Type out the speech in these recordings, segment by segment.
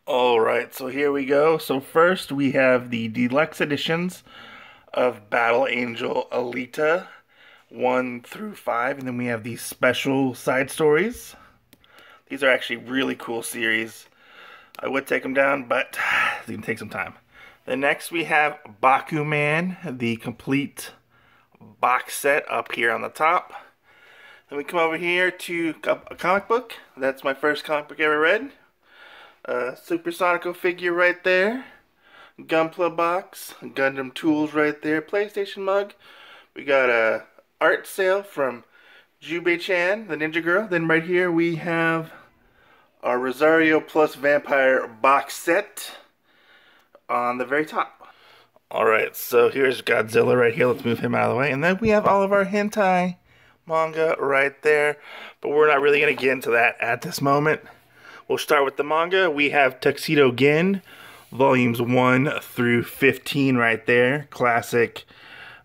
Alright, so here we go. So first we have the deluxe editions of Battle Angel Alita 1 through 5, and then we have these special side stories. These are actually really cool series. I would take them down, but it's going to take some time. Then next we have Bakuman, the complete box set up here on the top. Then we come over here to a comic book. That's my first comic book I ever read. Supersonico figure right there. Gunpla box. Gundam tools right there. PlayStation mug. We got a art sale from Jubei-chan, the ninja girl. Then right here we have our Rosario plus Vampire box set on the very top. Alright, so here's Godzilla right here. Let's move him out of the way. And then we have all of our hentai manga right there. But we're not really going to get into that at this moment. We'll start with the manga. We have Tuxedo Gen, volumes 1 through 15 right there. Classic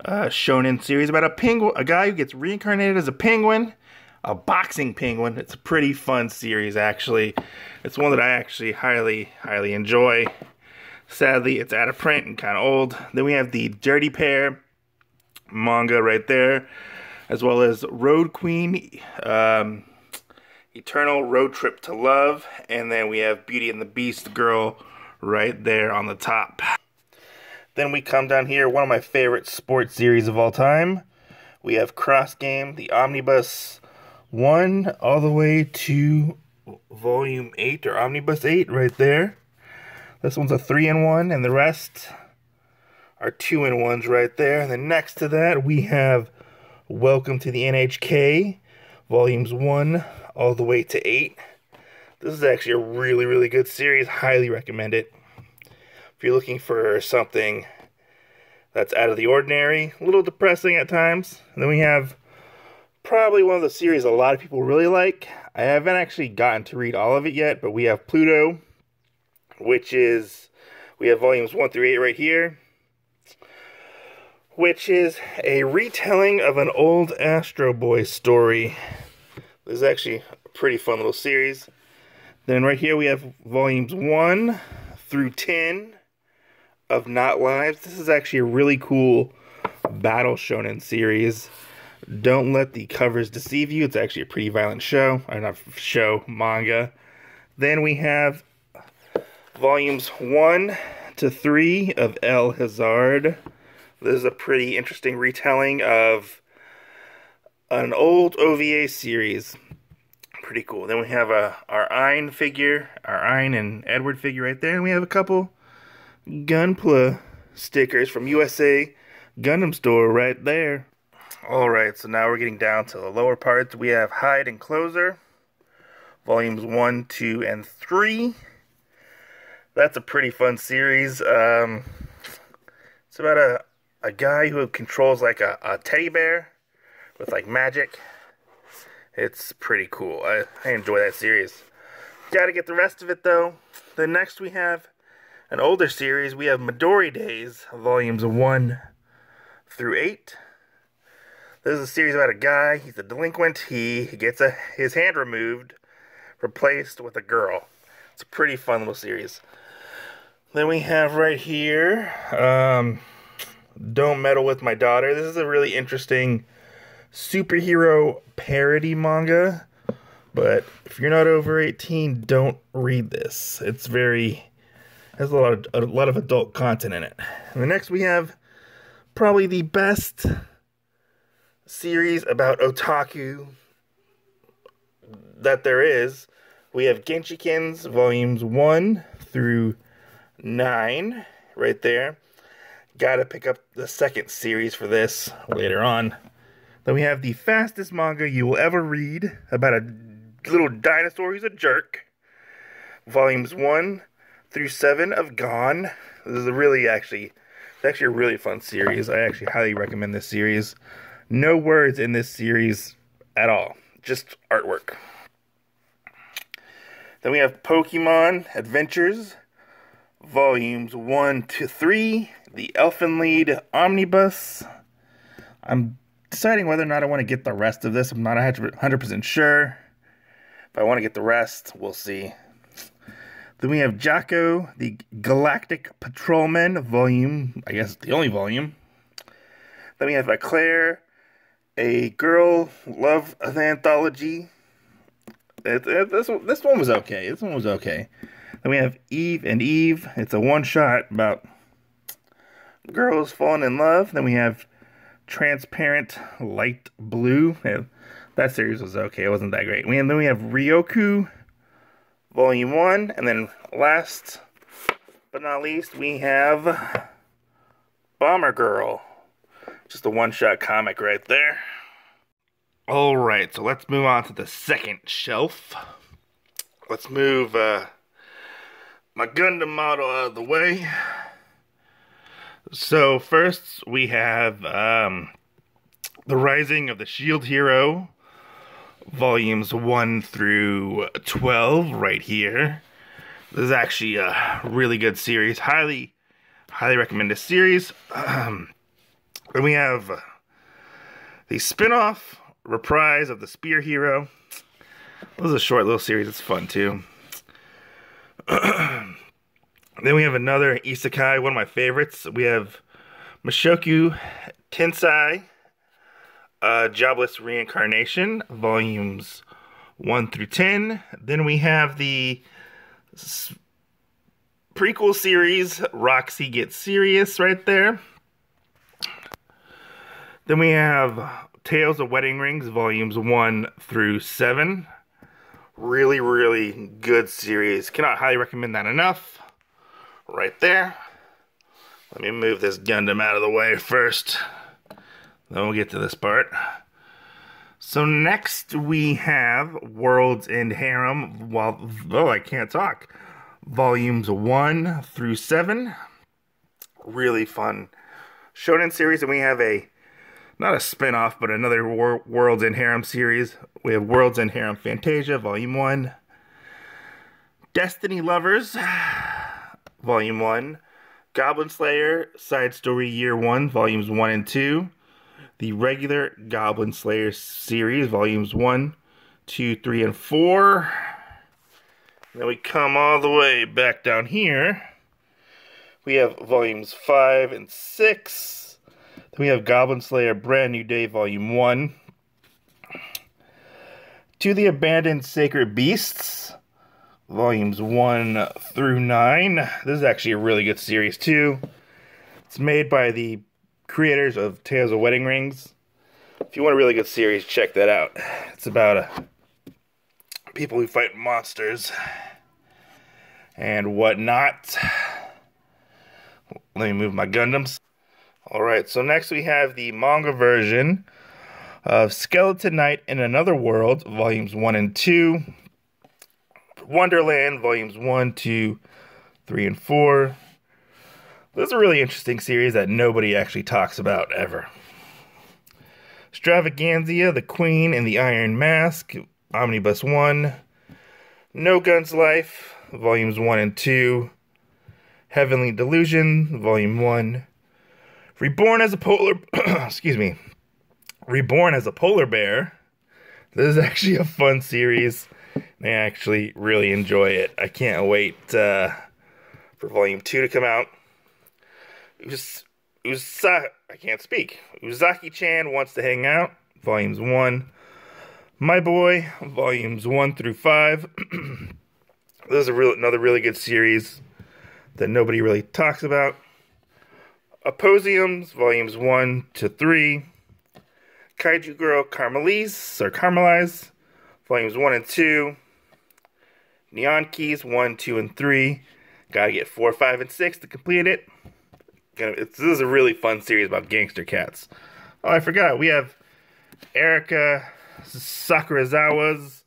shonen series about a penguin, a guy who gets reincarnated as a penguin, a boxing penguin. It's a pretty fun series, actually. It's one that I actually highly enjoy. Sadly, it's out of print and kind of old. Then we have the Dirty Pair manga right there, as well as Road Queen, Eternal Road Trip to Love, and then we have Beauty and the Beast girl right there on the top. Then we come down here, one of my favorite sports series of all time. We have Cross Game, the Omnibus 1 all the way to Volume 8 or Omnibus 8 right there. This one's a 3-in-1 and the rest are 2-in-1s right there. And then next to that we have Welcome to the NHK, Volumes 1 all the way to 8. This is actually a really good series. Highly recommend it. If you're looking for something that's out of the ordinary, a little depressing at times. And then we have probably one of the series a lot of people really like. I haven't actually gotten to read all of it yet, but we have Pluto, which is, we have volumes 1 through 8 right here, which is a retelling of an old Astro Boy story. This is actually a pretty fun little series. Then right here we have volumes 1 through 10 of Not Lives. This is actually a really cool battle shonen series. Don't let the covers deceive you. It's actually a pretty violent show. Or not show, manga. Then we have volumes 1 to 3 of El Hazard. This is a pretty interesting retelling of an old OVA series. Pretty cool. Then we have our Ein figure, our Ein and Edward figure right there. And we have a couple Gunpla stickers from USA Gundam Store right there. Alright, so now we're getting down to the lower parts. We have Hide and Closer, volumes 1, 2, and 3. That's a pretty fun series. It's about a guy who controls like a teddy bear with like magic. It's pretty cool. I enjoy that series. Gotta get the rest of it though. Then next we have an older series. We have Midori Days, volumes 1 through 8. This is a series about a guy. He's a delinquent. He gets his hand removed, replaced with a girl. It's a pretty fun little series. Then we have right here, Don't Meddle with My Daughter. This is a really interesting superhero parody manga, but if you're not over 18, don't read this. It's has a lot of adult content in it. And the next we have probably the best series about otaku that there is. We have Genshikins volumes 1 through 9 right there. Gotta pick up the second series for this later on. Then we have the fastest manga you will ever read about a little dinosaur who's a jerk. Volumes 1 through 7 of Gone. This is it's actually a really fun series. I actually highly recommend this series. No words in this series at all. Just artwork. Then we have Pokemon Adventures, volumes 1 to 3. The Elfen Lied Omnibus. I'm deciding whether or not I want to get the rest of this. I'm not 100% sure. If I want to get the rest, we'll see. Then we have Jocko, the Galactic Patrolman, volume, I guess the only volume. Then we have Claire, a girl love anthology. This one was okay. This one was okay. Then we have Eve and Eve. It's a one-shot about girls falling in love. Then we have Transparent Light Blue. That series was okay. It wasn't that great. Then we have Ryoku, Volume 1. And then last but not least, we have Bomber Girl. Just a one-shot comic right there. Alright, so let's move on to the second shelf. Let's move my Gundam model out of the way. So first we have The Rising of the Shield Hero, volumes 1 through 12 right here. This is actually a really good series. Highly recommend this series. Then we have the spin-off reprise of the Spear Hero. This is a short little series. It's fun too. Then we have another isekai, one of my favorites. We have Mushoku Tensei, Jobless Reincarnation, volumes 1 through 10. Then we have the prequel series, Roxy Gets Serious, right there. Then we have Tales of Wedding Rings, volumes 1 through 7. Really, really good series. Cannot highly recommend that enough. Right there. Let me move this Gundam out of the way first. Then we'll get to this part. So next we have Worlds End Harem. I can't talk. Volumes 1 through 7. Really fun shonen series. And we have not a spin-off, but another Worlds End Harem series. We have Worlds End Harem Fantasia, Volume 1. Destiny Lovers, Volume 1. Goblin Slayer, Side Story Year 1, Volumes 1 and 2. The regular Goblin Slayer series, Volumes 1, 2, 3, and 4. Then we come all the way back down here. We have Volumes 5 and 6. Then we have Goblin Slayer Brand New Day, Volume 1. To the Abandoned Sacred Beasts, Volumes 1 through 9. This is actually a really good series, too. It's made by the creators of Tales of Wedding Rings. If you want a really good series, check that out. It's about people who fight monsters and whatnot. Let me move my Gundams. Alright, so next we have the manga version of Skeleton Knight in Another World, Volumes 1 and 2. Wonderland, Volumes 1, 2, 3, and 4. This is a really interesting series that nobody actually talks about ever. Stravaganzia, The Queen and the Iron Mask, Omnibus 1. No Guns Life, Volumes 1 and 2. Heavenly Delusion, Volume 1. Reborn as a Polar... excuse me. Reborn as a Polar Bear. This is actually a fun series. I actually really enjoy it. I can't wait for Volume 2 to come out. I can't speak. Uzaki-chan Wants to Hang Out, Volumes 1. My Boy, Volumes 1 through 5. This is another really good series that nobody really talks about. Apposiums, Volumes 1 to 3. Kaiju Girl Carmelize, Volumes 1 and 2. Neon Keys 1, 2, and 3. Gotta get 4, 5, and 6 to complete it. This is a really fun series about gangster cats. Oh, I forgot. We have Erika Sakurazawa's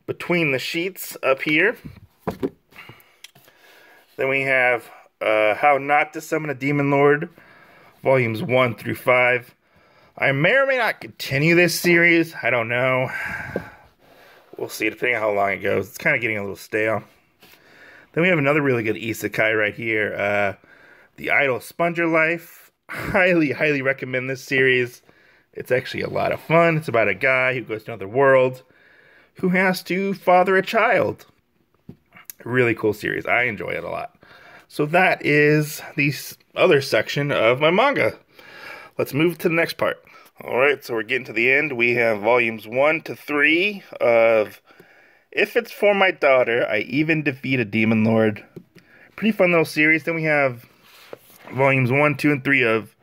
Between the Sheets up here. Then we have How Not to Summon a Demon Lord, Volumes 1 through 5. I may or may not continue this series. I don't know. We'll see, depending on how long it goes. It's kind of getting a little stale. Then we have another really good isekai right here. The Idle Sponger Life. Highly recommend this series. It's actually a lot of fun. It's about a guy who goes to another world who has to father a child. Really cool series. I enjoy it a lot. So that is the other section of my manga. Let's move to the next part. Alright, so we're getting to the end. We have volumes 1 to 3 of If It's For My Daughter, I Even Defeat a Demon Lord. Pretty fun little series. Then we have volumes 1, 2, and 3 of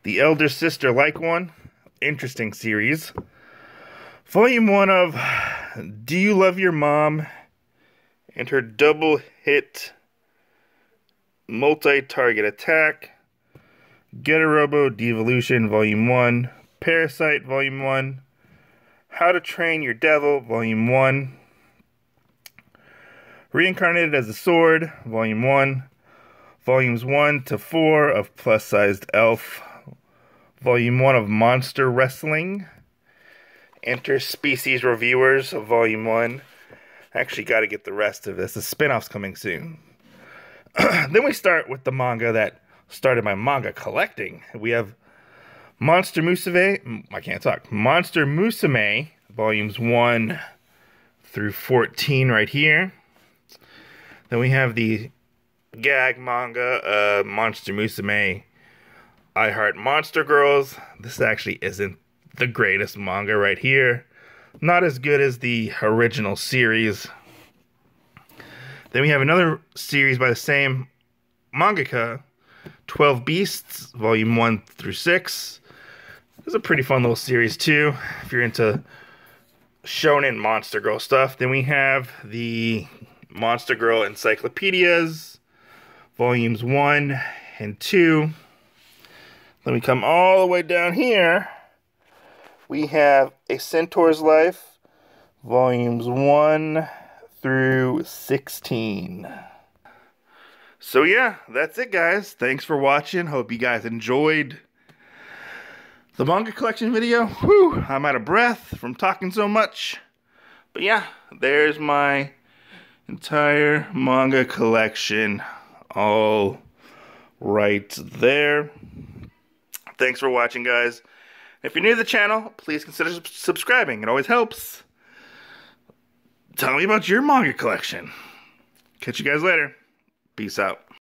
The Elder Sister Like One. Interesting series. Volume 1 of Do You Love Your Mom? And her double hit multi-target attack. Getarobo Devolution Volume 1. Parasite Volume 1. How to Train Your Devil Volume 1. Reincarnated as a Sword Volume 1. Volumes 1 to 4 of Plus Sized Elf. Volume 1 of Monster Wrestling. Interspecies Reviewers Volume 1. Actually got to get the rest of this. The spin-off's coming soon. Then we start with the manga that started my manga collecting. We have Monster Musume. I can't talk. Monster Musume, volumes 1 through 14 right here. Then we have the gag manga, Monster Musume, I Heart Monster Girls. This actually isn't the greatest manga right here. Not as good as the original series. Then we have another series by the same mangaka, 12 Beasts, volume 1 through 6. This is a pretty fun little series too, if you're into shonen Monster Girl stuff. Then we have the Monster Girl Encyclopedias, volumes 1 and 2. Then we come all the way down here. We have A Centaur's Life, volumes 1 through 16. So yeah, that's it guys. Thanks for watching. Hope you guys enjoyed the manga collection video. Whew, I'm out of breath from talking so much. But yeah, there's my entire manga collection all right there. Thanks for watching guys. If you're new to the channel, please consider subscribing. It always helps. Tell me about your manga collection. Catch you guys later. Peace out.